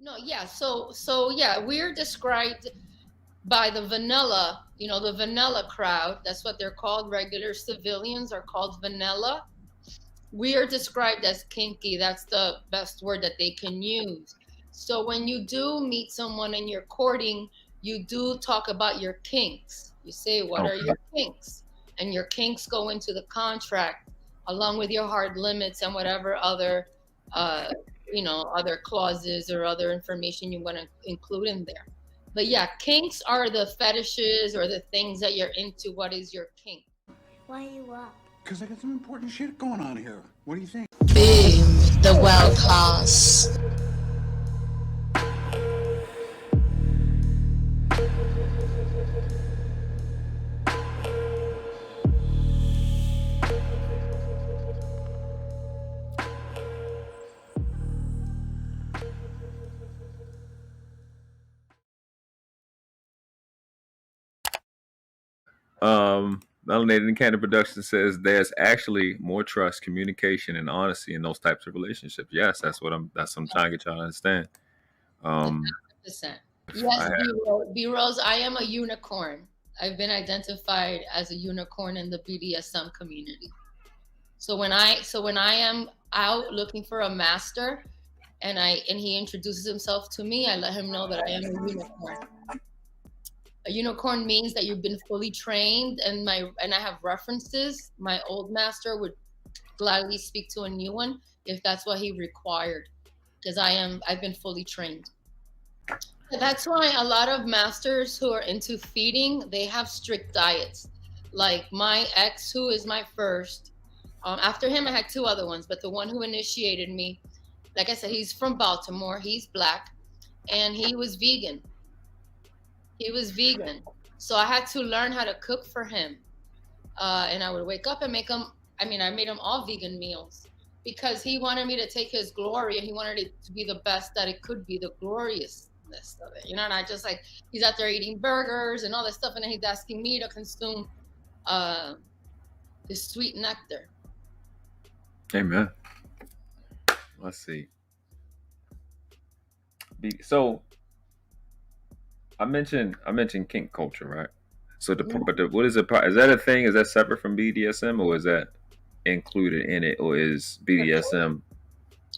No, yeah. So yeah, we're described by the vanilla, the vanilla crowd. That's what they're called. Regular civilians are called vanilla. We are described as kinky. That's the best word that they can use. So when you do meet someone and you're courting, you do talk about your kinks. You say, what are Okay. your kinks? And your kinks go into the contract along with your hard limits and whatever other, uh, other clauses or other information you want to include in there. But yeah, kinks are the fetishes or the things that you're into. What is your kink? Why are you up? Because I got some important shit going on here. What do you think? Boom, the well pass. Melanated and Candid Production says there's actually more trust, communication, and honesty in those types of relationships. Yes, that's what I'm trying to get y'all to understand. 100%. Yes, B-Rose, I am a unicorn. I've been identified as a unicorn in the BDSM community. So when I am out looking for a master and he introduces himself to me, I let him know that I am a unicorn. A unicorn means that you've been fully trained, and I have references. My old master would gladly speak to a new one if that's what he required, because I've been fully trained. That's why a lot of masters who are into feeding, they have strict diets. Like my ex, who is my first, after him I had two other ones, but the one who initiated me, like I said, he's from Baltimore, he's Black, and he was vegan. So I had to learn how to cook for him. And I would wake up and I made him all vegan meals because he wanted me to take his glory, and he wanted it to be the best that it could be, the gloriousness of it, and I just he's out there eating burgers and all this stuff, and then he's asking me to consume his sweet nectar. Amen. Let's see. So I mentioned kink culture, right? So what is it? Is that a thing? Is that separate from BDSM, or is that included in it, or is BDSM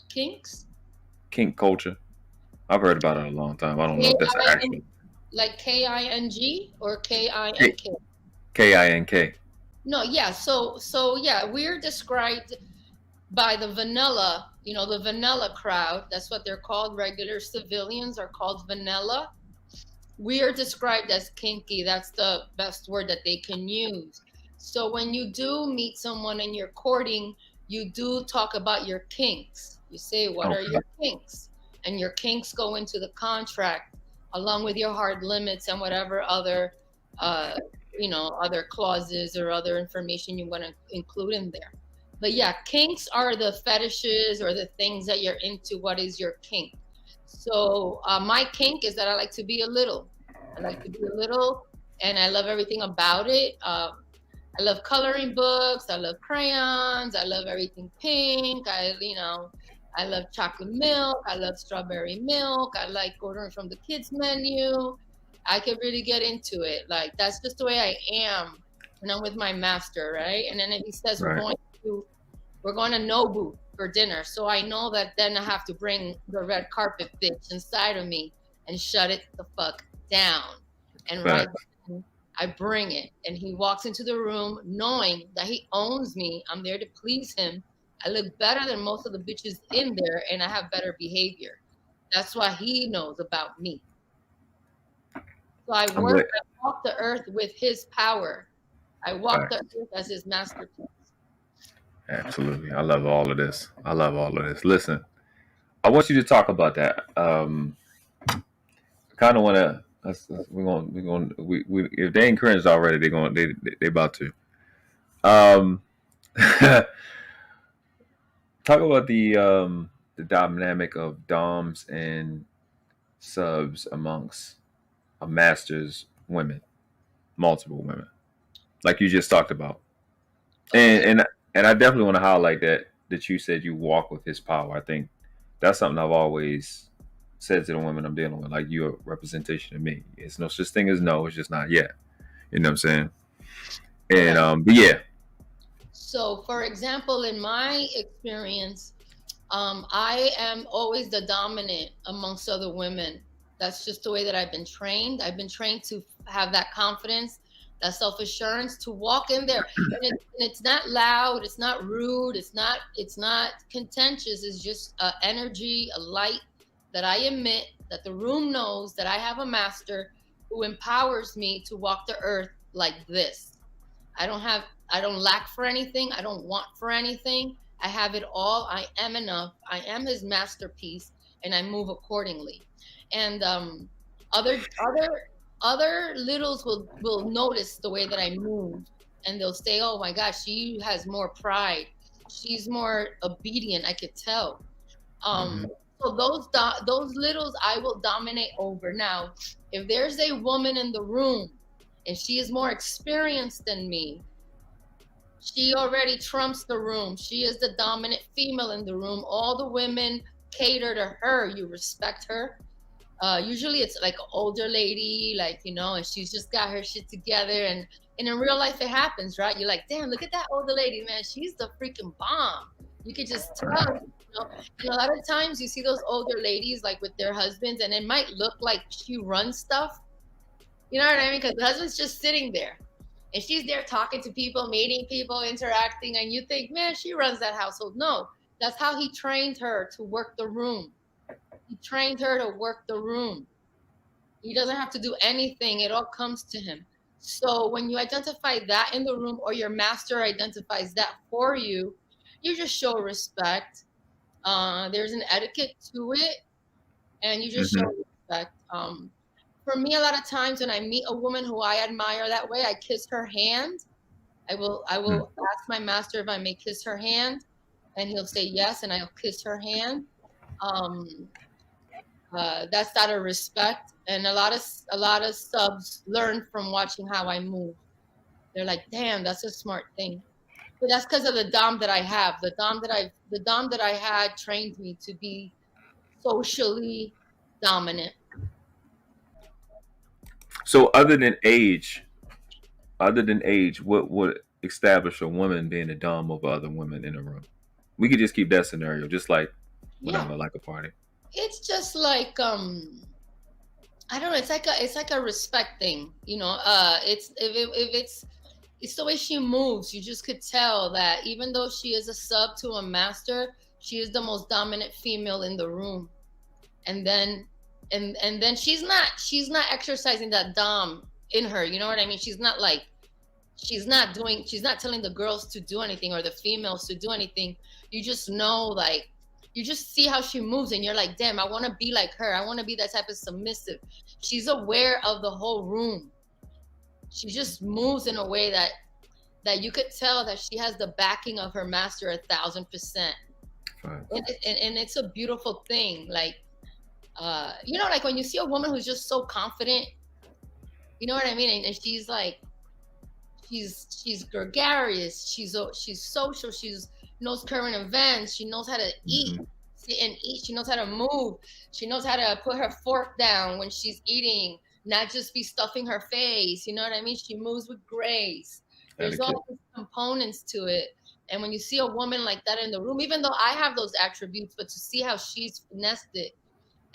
kinks? Kink culture. I've heard about it a long time. I don't know if that's actually like KING or KINK. KINK. No, yeah. So yeah, we're described by the vanilla, the vanilla crowd. That's what they're called. Regular civilians are called vanilla. We are described as kinky. That's the best word that they can use. So when you do meet someone and you're courting, you do talk about your kinks. You say, what are your kinks? And your kinks go into the contract along with your hard limits and whatever other, other clauses or other information you want to include in there. But yeah, kinks are the fetishes or the things that you're into. What is your kink? So my kink is that I like to be a little. I like to be a little, and I love everything about it. I love coloring books. I love crayons. I love everything pink. I love chocolate milk. I love strawberry milk. I like ordering from the kids menu. I could really get into it. Like, that's just the way I am when I'm with my master, right? And then if he says we're going to Nobu for dinner, so I know that then I have to bring the red carpet bitch inside of me and shut it the fuck down. And right then, I bring it, and he walks into the room knowing that he owns me. I'm there to please him. I look better than most of the bitches in there, and I have better behavior. That's why he knows about me. So I walk the earth with his power. I walk the earth as his masterpiece. Absolutely. I love all of this. Listen, I want you to talk about that. Kind of want to. We if they ain't cringed already, they about to. Talk about the dynamic of doms and subs amongst a master's women, multiple women, like you just talked about. And I definitely want to highlight that you said you walk with his power. I think that's something I've always said to the women I'm dealing with, like, you're a representation of me. It's no such thing as no. It's just not yet. You know what I'm saying? And but yeah. So, for example, in my experience, I am always the dominant amongst other women. That's just the way that I've been trained. I've been trained to have that confidence, that self-assurance, to walk in there. And it's not loud, it's not rude, it's not contentious. It's just energy, a light that I emit, that the room knows that I have a master who empowers me to walk the earth like this. I don't lack for anything. I don't want for anything. I have it all. I am enough. I am his masterpiece, and I move accordingly. And other littles will notice the way that I move, and they'll say, "Oh my gosh, she has more pride. She's more obedient." I could tell. So those littles I will dominate over. Now, if there's a woman in the room and she is more experienced than me, she already trumps the room. She is the dominant female in the room. All the women cater to her. You respect her. Usually it's like an older lady, like, you know, and she's just got her shit together. And in real life, it happens, right? You're like, damn, look at that older lady, man. She's the freaking bomb. You could just tell, you know. And a lot of times you see those older ladies, like with their husbands, and it might look like she runs stuff. You know what I mean? Because the husband's just sitting there. And she's there talking to people, meeting people, interacting, and you think, man, she runs that household. No, that's how he trained her to work the room. He trained her to work the room. He doesn't have to do anything. It all comes to him. So when you identify that in the room, or your master identifies that for you, you just show respect. There's an etiquette to it, and you just show respect. For me, a lot of times when I meet a woman who I admire that way, I kiss her hand. I will ask my master if I may kiss her hand, and he'll say yes, and I'll kiss her hand. That's out of respect, and a lot of subs learn from watching how I move. They're like, damn, that's a smart thing. But that's because of the dom that I have. The dom that I had trained me to be socially dominant. So other than age, what would establish a woman being a dom over other women in a room? We could just keep that scenario, just like whatever, like a party. It's just like I don't know. It's like a respect thing, you know. It's if it's the way she moves. You just could tell that even though she is a sub to a master, she is the most dominant female in the room. And then she's not exercising that dom in her. You know what I mean? She's not telling the girls to do anything or the females to do anything. You just know, like, you just see how she moves and you're like, damn, I want to be like her. I want to be that type of submissive. She's aware of the whole room. She just moves in a way that you could tell that she has the backing of her master 1,000%. Right. And it's a beautiful thing. Like, you know, like when you see a woman who's just so confident, you know what I mean? And she's like, she's gregarious. She's social. She knows current events. She knows how to eat. She knows how to move. She knows how to put her fork down when she's eating, not just be stuffing her face. You know what I mean? She moves with grace. There's all these components to it. And when you see a woman like that in the room, even though I have those attributes, but to see how she's nested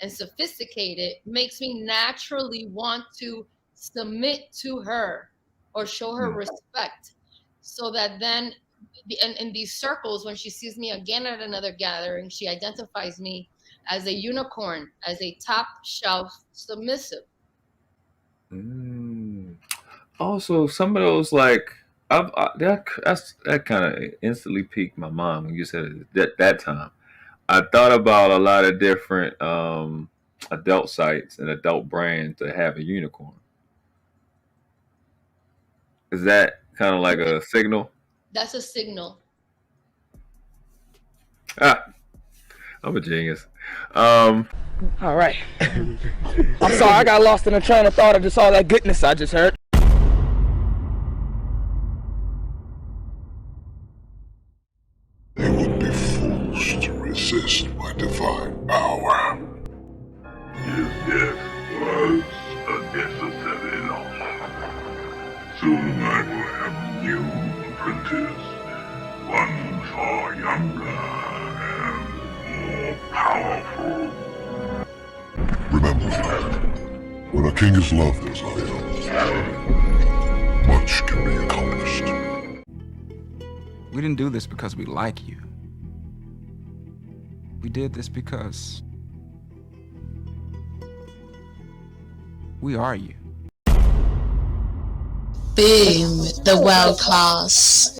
and sophisticated makes me naturally want to submit to her or show her respect, so that then in these circles, when she sees me again at another gathering, she identifies me as a unicorn, as a top shelf submissive. Also, some of those, like, that kind of instantly piqued my mind when you said it that time. I thought about a lot of different adult sites and adult brands that have a unicorn. Is that kind of like a signal? That's a signal. I'm a genius. All right. I'm sorry, I got lost in a train of thought of just all that goodness I just heard. They would be fools to resist my divine power. Soon I will have a new apprentice, one far younger and more powerful. Remember, when a king is loved as I am, much can be accomplished. We didn't do this because we like you. We did this because we are you. Boom, the world class.